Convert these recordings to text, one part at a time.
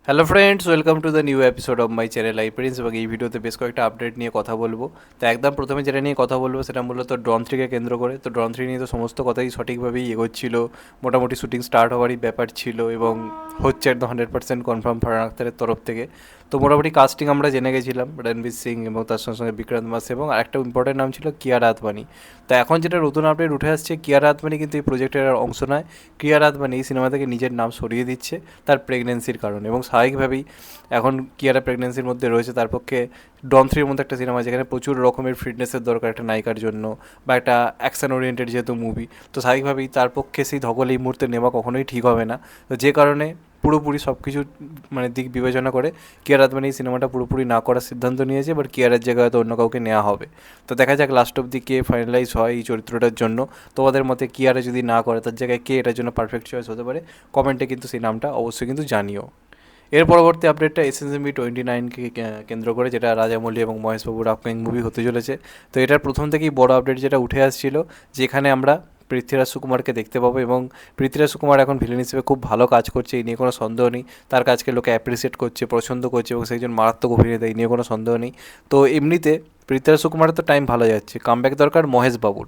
Hello friends, welcome to the new episode of my channel I Prince. এবং এই ভিডিওতে বেশ কয়েকটা আপডেট নিয়ে কথা বলবো। তো একদম প্রথমে যেটা নিয়ে কথা বলবো সেটা মূলত ড্রন থ্রিকে কেন্দ্র করে। তো ড্রন থ্রি নিয়ে তো সমস্ত কথাই সঠিকভাবেই এগোচ্ছিল, মোটামুটি শুটিং স্টার্ট হওয়ারই ব্যাপার ছিল এবং হচ্ছে একদম 100% কনফার্ম ফারহান আখতারের তরফ থেকে। তো মোটামুটি কাস্টিং আমরা জেনে গেছিলাম, রণবীর সিং এবং তার সঙ্গে সঙ্গে বিক্রান্ত মাস এবং আরেকটা ইম্পর্টেন্ট নাম ছিল কিয়ারা আদবানি। তো এখন যেটা নতুন আপডেট উঠে আসছে, কিয়ারা আদবানি কিন্তু এই প্রজেক্টের আর অংশ নয়। কিয়ারা আদবানি এই সিনেমা থেকে নিজের নাম সরিয়ে দিচ্ছে তার প্রেগনেন্সির কারণে, এবং স্বাভাবিকভাবেই এখন কিয়ারা প্রেগনেন্সির মধ্যে রয়েছে। তার পক্ষে ডন থ্রির মধ্যে একটা সিনেমা যেখানে প্রচুর রকমের ফিটনেসের দরকার একটা নায়িকার জন্য, বা একটা অ্যাকশন ওরিয়েন্টেড যেহেতু মুভি, তো স্বাভাবিকভাবেই তার পক্ষে সেই ধকল এই মুহূর্তে নেওয়া কখনোই ঠিক হবে না। তো যে কারণে পুরোপুরি সব কিছু দিক বিবেচনা করে কিয়ারা আদবানি এই সিনেমাটা পুরোপুরি না করার সিদ্ধান্ত নিয়েছে। এবার কিয়ারার জায়গায় হয়তো অন্য কাউকে নেওয়া হবে। তো দেখা যাক last of the K finalise হয় এই চরিত্রটার জন্য। তোমাদের মতে কিয়ারা যদি না করে তার জায়গায় কে এটার জন্য পারফেক্ট চয়েস হতে পারে? কমেন্টে কিন্তু সেই নামটা অবশ্যই কিন্তু জানিও। এর পরবর্তী আপডেটটা SSMB29কে কেন্দ্র করে, যেটা রাজামৌলি এবং মহেশবাবুর আপকামিং মুভি হতে চলেছে। তো এটার প্রথম থেকেই বড় আপডেট যেটা উঠে আসছিল, যেখানে আমরা পৃথ্বীরাজ সুকুমারকে দেখতে পাবো, এবং পৃথ্বীরাজ সুকুমার এখন ভিলেন হিসেবে খুব ভালো কাজ করছে, এই নিয়ে কোনো সন্দেহ নেই। তার কাজকে লোকে অ্যাপ্রিসিয়েট করছে, পছন্দ করছে, এবং সে একজন মারাত্মক অভিনেতা, এই নিয়ে কোনো সন্দেহ নেই। তো এমনিতে পৃথ্বীরাজ সুকুমারের তো টাইম ভালো যাচ্ছে, কামব্যাক দরকার মহেশ বাবুর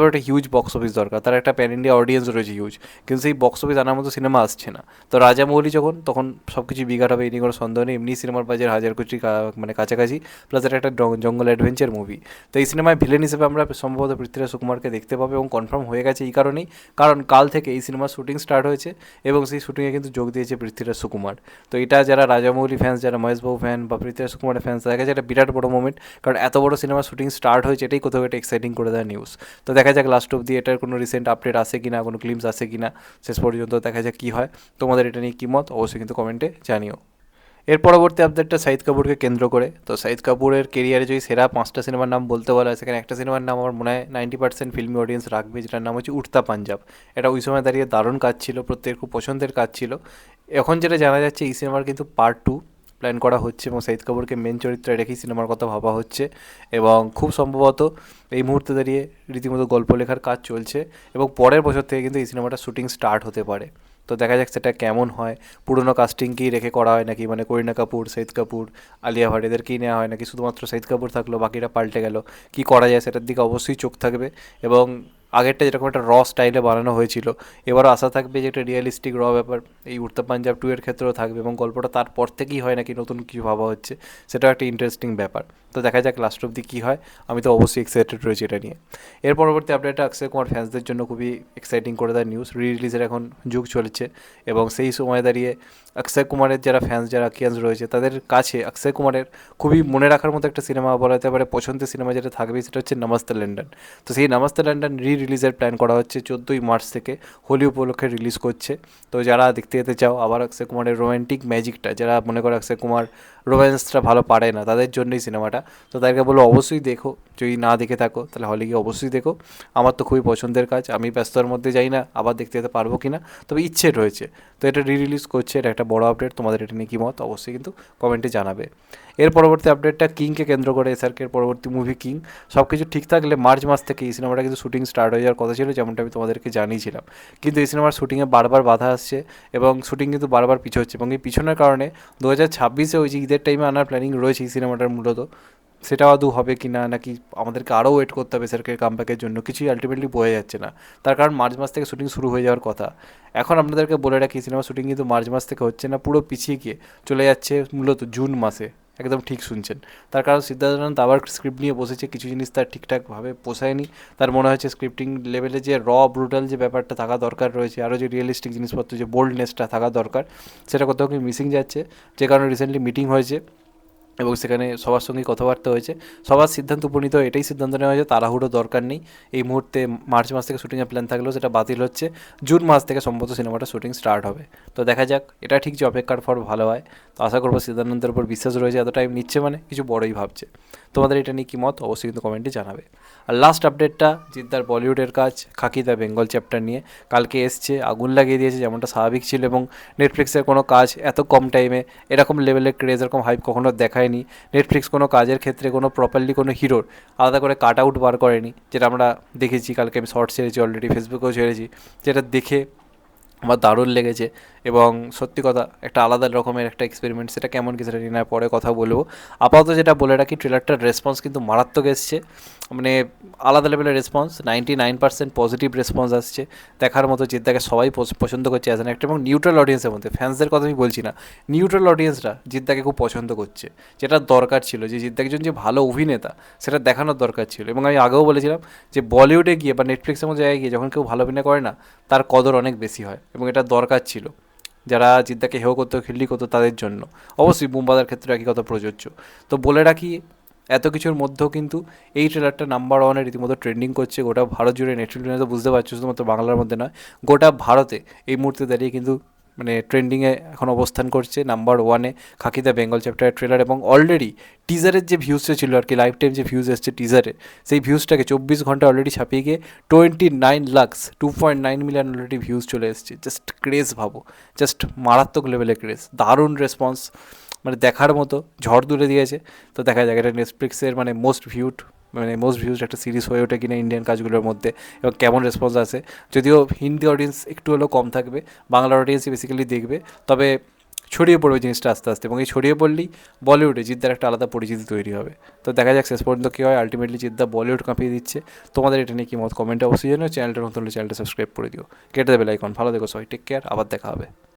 একটা হিউজ বক্স অফিস দরকার, তার একটা প্যান ইন্ডিয়া অডিয়েন্স রয়েছে হিউজ, কিন্তু সেই বক্স অফিস আনার মতো সিনেমা আসছে না। তো রাজামৌলি তখন সব কিছু বিঘাট হবে, এই নিয়ে কোনো সন্দেহ নেই। এমনি সিনেমার বাজার 1,000 কোটি কাছাকাছি, প্লাস এটা একটা জঙ্গল অ্যাডভেঞ্চার মুভি। তো এই সিনেমায় ভিলেন হিসেবে আমরা সম্ভবত পৃথ্বীরাজ সুকুমারকে দেখতে পাবো, এবং কনফার্ম হয়ে গেছে এই কারণেই, কারণ কাল থেকে এই সিনেমার শুটিং স্টার্ট হয়েছে এবং সেই শুটিংয়ে কিন্তু যোগ দিয়েছে পৃথ্বীরাজ সুকুমার। তো এটা যারা রাজামৌলি ফ্যান্স, যারা মহেশবাবু ফ্যান বা পৃথ্বীরাজ সুকুমারের ফ্যান্স, দেখা গেছে একটা বিরাট বড় মোমেন্ট, কারণ এত বড় সিনেমার শুটিং স্টার্ট হয়েছে, এটাই কোথাও একটা এক্সাইটিং করে দেওয়া নিউজ। তো দেখা যাক লাস্ট অব দি এটার কোনো রিসেন্ট আপডেট আসে কিনা, কোনো ক্লিমস আসে কিনা, শেষ পর্যন্ত দেখা যাক কী হয়। তোমাদের এটা নিয়ে কী মত অবশ্যই কিন্তু কমেন্টে জানিও। এর পরবর্তী আপডেটটা শাহিদ কাপুরকে কেন্দ্র করে। তো শাহিদ কাপুরের কেরিয়ারে যদি সেরা 5টা সিনেমার নাম বলতে বলা হয়, সেখানে একটা সিনেমার নাম আমার মনে হয় 90% ফিল্মি অডিয়েন্স রাখবে, যেটার নাম হচ্ছে উড়তা পাঞ্জাব। এটা ওই সময় দাঁড়িয়ে দারুণ কাজ ছিল, প্রত্যেকের খুব পছন্দের কাজ ছিল। এখন যেটা জানা যাচ্ছে, এই সিনেমার কিন্তু পার্ট 2 প্ল্যান করা হচ্ছে, এবং শাহিদ কাপুরকে মেন চরিত্রে রেখেই সিনেমার কথা ভাবা হচ্ছে, এবং খুব সম্ভবত এই মুহূর্তে দাঁড়িয়ে রীতিমতো গল্প লেখার কাজ চলছে, এবং পরের বছর থেকে কিন্তু এই সিনেমাটা শুটিং স্টার্ট হতে পারে। তো দেখা যাক সেটা কেমন হয়, পুরনো কাস্টিংকেই রেখে করা হয় নাকি, মানে করিনা কাপুর, শাহিদ কাপুর, আলিয়া ভাট এদেরকেই নেওয়া হয় নাকি, শুধুমাত্র শাহিদ কাপুর থাকলো বাকিরা পাল্টে গেল, কি করা যায় সেটার দিকে অবশ্যই চোখ থাকবে। এবং আগেরটা যেরকম একটা স্টাইলে বানানো হয়েছিল, এবারও আশা থাকবে যে একটা রিয়েলিস্টিক ব্যাপার এই উড়তা পাঞ্জাব 2 এর ক্ষেত্রেও থাকবে, এবং গল্পটা তারপর থেকেই হয় নাকি নতুন কিছু ভাবা হচ্ছে, সেটাও একটা ইন্টারেস্টিং ব্যাপার। তো দেখা যাক লাস্ট অব্দি কী হয়, আমি তো অবশ্যই এক্সাইটেড রয়েছি এটা নিয়ে। এর পরবর্তী আপডেটটা অক্ষয় কুমার ফ্যান্সদের জন্য খুবই এক্সাইটিং করে দেওয়ার নিউজ। রিলিজের এখন যুগ চলেছে, এবং সেই সময় দাঁড়িয়ে অক্ষয় কুমারের যারা ফ্যান্স, যারা কিয়ান্স রয়েছে, তাদের কাছে অক্ষয় কুমারের খুবই মনে রাখার মতো একটা সিনেমা বলা যেতে পারে, পছন্দের সিনেমা যেটা থাকবে সেটা হচ্ছে নমস্তে লন্ডন। তো সেই নমস্তে লন্ডন রিলিজের প্ল্যান করা হচ্ছে 14ই মার্চ থেকে, হোলি উপলক্ষে রিলিজ করছে। তো যারা দেখতে যেতে চাও আবার অক্ষয় কুমারের রোম্যান্টিক ম্যাজিকটা, যারা মনে করে অক্ষয় কুমার রোম্যান্সটা ভালো পারে না, তাদের জন্যই সিনেমাটা। তো তাদেরকে বলো অবশ্যই দেখো, যদি না দেখে থাকো তাহলে হলে গিয়ে অবশ্যই দেখো। আমার তো খুবই পছন্দের কাজ, আমি ব্যস্ততার মধ্যে যাই না, আবার দেখতে যেতে পারবো কি না, তবে ইচ্ছে রয়েছে। তো এটা রিলিজ করছে, এটা একটা বড় আপডেট। তোমাদের এটা নিয়ে কী মত অবশ্যই কিন্তু কমেন্টে জানাবে। এর পরবর্তী আপডেটটা কিংকে কেন্দ্র করে, এসআরকের পরবর্তী মুভি কিং। সব কিছু ঠিক থাকলে মার্চ মাস থেকে এই সিনেমাটা কিন্তু শুটিং স্টার্ট হয়ে যাওয়ার কথা ছিল, যেমনটা আমি তোমাদেরকে জানিয়েছিলাম। কিন্তু এই সিনেমার শুটিংয়ে বারবার বাধা আসছে, এবং শুটিং কিন্তু বারবার পিছোচ্ছে, এবং এই পিছনের কারণে 2026-এ ওই যে ঈদের টাইমে আনার প্ল্যানিং রয়েছে এই সিনেমাটার মূলত, সেটাও আদৌ হবে কি না, নাকি আমাদেরকে আরও ওয়েট করতে হবে এসআরকের কামব্যাকের জন্য, কিছুই আলটিমেটলি বোঝা যাচ্ছে না। তার কারণ মার্চ মাস থেকে শুটিং শুরু হয়ে যাওয়ার কথা। এখন আপনাদেরকে বলে রাখি, সিনেমা শুটিং কিন্তু মার্চ মাস থেকে হচ্ছে না, পুরো পিছিয়ে গিয়ে চলে যাচ্ছে মূলত জুন মাসে। একদম ঠিক শুনছেন। তার কারণ সিদ্ধার্থ আবার স্ক্রিপ্ট নিয়ে বসেছে, কিছু জিনিস তার ঠিকঠাকভাবে পোষায়নি। তার মনে হচ্ছে স্ক্রিপ্টিং লেভেলে যে ব্রুটাল যে ব্যাপারটা থাকা দরকার রয়েছে, আরও যে রিয়েলিস্টিক জিনিসপত্র, যে বোল্ডনেসটা থাকা দরকার, সেটা কোথাও কি মিসিং যাচ্ছে। যে কারণে রিসেন্টলি মিটিং হয়েছে, এবং সেখানে সবার সঙ্গেই কথাবার্তা হয়েছে। সবার সিদ্ধান্ত উপনীত এটাই সিদ্ধান্ত নেওয়া হয়েছে, তাড়াহুড়ো দরকার নেই। এই মুহূর্তে মার্চ মাস থেকে শুটিংয়ের প্ল্যান থাকলেও সেটা বাতিল হচ্ছে, জুন মাস থেকে সম্ভবত সিনেমাটা শুটিং স্টার্ট হবে। তো দেখা যাক, এটা ঠিক যে অপেক্ষার ফল ভালো হয়। তো আশা করবো সিদ্ধান্তের উপর বিশ্বাস রয়েছে, এত টাইম নিচ্ছে মানে কিছু বড়োই ভাবছে। তোমাদের এটা নিয়ে কী মত অবশ্যই কিন্তু কমেন্টে জানাবে। আর লাস্ট আপডেটটা জিদ্দার বলিউডের কাজ খাকি দ্য বেঙ্গল চ্যাপ্টার নিয়ে কালকে এসছে, আগুন লাগিয়ে দিয়েছে, যেমনটা স্বাভাবিক ছিল। এবং নেটফ্লিক্সের কোনো কাজ এত কম টাইমে এরকম লেভেলের ক্রেজ, এরকম হাইপ কখনো দেখায়নি। নেটফ্লিক্স কোনো কাজের ক্ষেত্রে কোনো প্রপারলি কোনো হিরোর আলাদা করে কাট আউট বার করেনি, যেটা আমরা দেখেছি। কালকে আমি শর্ট ছেড়েছি অলরেডি, ফেসবুকেও ছেড়েছি, যেটা দেখে আমার দারুণ লেগেছে। এবং সত্যি কথা একটা আলাদা রকমের একটা এক্সপেরিমেন্ট, সেটা কেমন কি সেটা নিয়ে না পরে কথা বলবো। আপাতত যেটা বলে রাখি, ট্রেলারটার রেসপন্স কিন্তু মারাত্মক এসছে, মানে আলাদা লেভেলের রেসপন্স, 99% পজিটিভ রেসপন্স আসছে। দেখার মতো, জিদ্দাকে সবাই পছন্দ করছে অ্যাজ অ্যান অ্যাক্টর, এবং নিউট্রাল অডিয়েন্সের মধ্যে, ফ্যান্সদের কথা আমি বলছি না, নিউট্রাল অডিয়েন্সরা জিদ্দাকে খুব পছন্দ করছে, যেটা দরকার ছিল। যে জিদ্দা একজন যে ভালো অভিনেতা সেটা দেখানোর দরকার ছিল। এবং আমি আগেও বলেছিলাম যে বলিউডে গিয়ে বা নেটফ্লিক্সের মতো জায়গায় গিয়ে যখন কেউ ভালো অভিনয় করে না, তার কদর অনেক বেশি হয়, এবং এটা দরকার ছিল যারা জিদ্দাকে হেয় করতো, খিল্লি করতো তাদের জন্য। অবশ্যই বুমবাদার ক্ষেত্রে একই কথা প্রযোজ্য। তো বলে রাখি, এত কিছুর মধ্যেও কিন্তু এই ট্রেলারটা নাম্বার ওয়ানে রীতিমতো ট্রেন্ডিং করছে গোটা ভারত জুড়ে। নেটফ্লিক্সে তো বুঝতে পারছো, শুধুমাত্র বাংলার মধ্যে নয়, গোটা ভারতে এই মুহূর্তে দাঁড়িয়ে কিন্তু মানে ট্রেন্ডিংয়ে এখন অবস্থান করছে নাম্বার ওয়ানে খাকি দ্য বেঙ্গল চ্যাপ্টারের ট্রেলার। এবং অলরেডি টিজারের যে ভিউজটা ছিল আর কি, লাইফ টাইম যে ভিউজ এসছে টিজারে, সেই ভিউজটাকে 24 ঘন্টা অলরেডি ছাপিয়ে গিয়ে 29 লাখস 2.9 মিলিয়ন অলরেডি ভিউজ চলে এসছে। জাস্ট ক্রেজ ভাবো, জাস্ট মারাত্মক লেভেলের ক্রেজ, দারুণ রেসপন্স, মানে দেখার মতো, ঝড় তুলে দিয়েছে। তো দেখা যাক এটা নেটফ্লিক্সের মানে মোস্ট ভিউজড একটা সিরিজ হয়ে ওঠে কিনা ইন্ডিয়ান কাজগুলোর মধ্যে, এবং কেমন রেসপন্স আছে। যদিও হিন্দি অডিয়েন্স একটু হলেও কম থাকবে, বাংলা অডিয়েন্সই বেসিক্যালি দেখবে, তবে ছড়িয়ে পড়বে জিনিসটা আস্তে আস্তে, এবং এই ছড়িয়ে পড়লেই বলিউডে জিদ্দার একটা আলাদা পরিচিতি তৈরি হবে। তো দেখা যাক শেষ পর্যন্ত কী হয়। আলটিমেটলি জিদ্দা বলিউড কাঁপিয়ে দিচ্ছে। তোমাদের এটা নিয়ে কি মত কমেন্টে অবশ্যই জানিও। চ্যানেলটা নতুন হলে চ্যানেলটা সাবস্ক্রাইব করে দিও, কেটে দেবে লাইকন। ভালো দেখো সবাই, টেক কেয়ার, আবার দেখা হবে।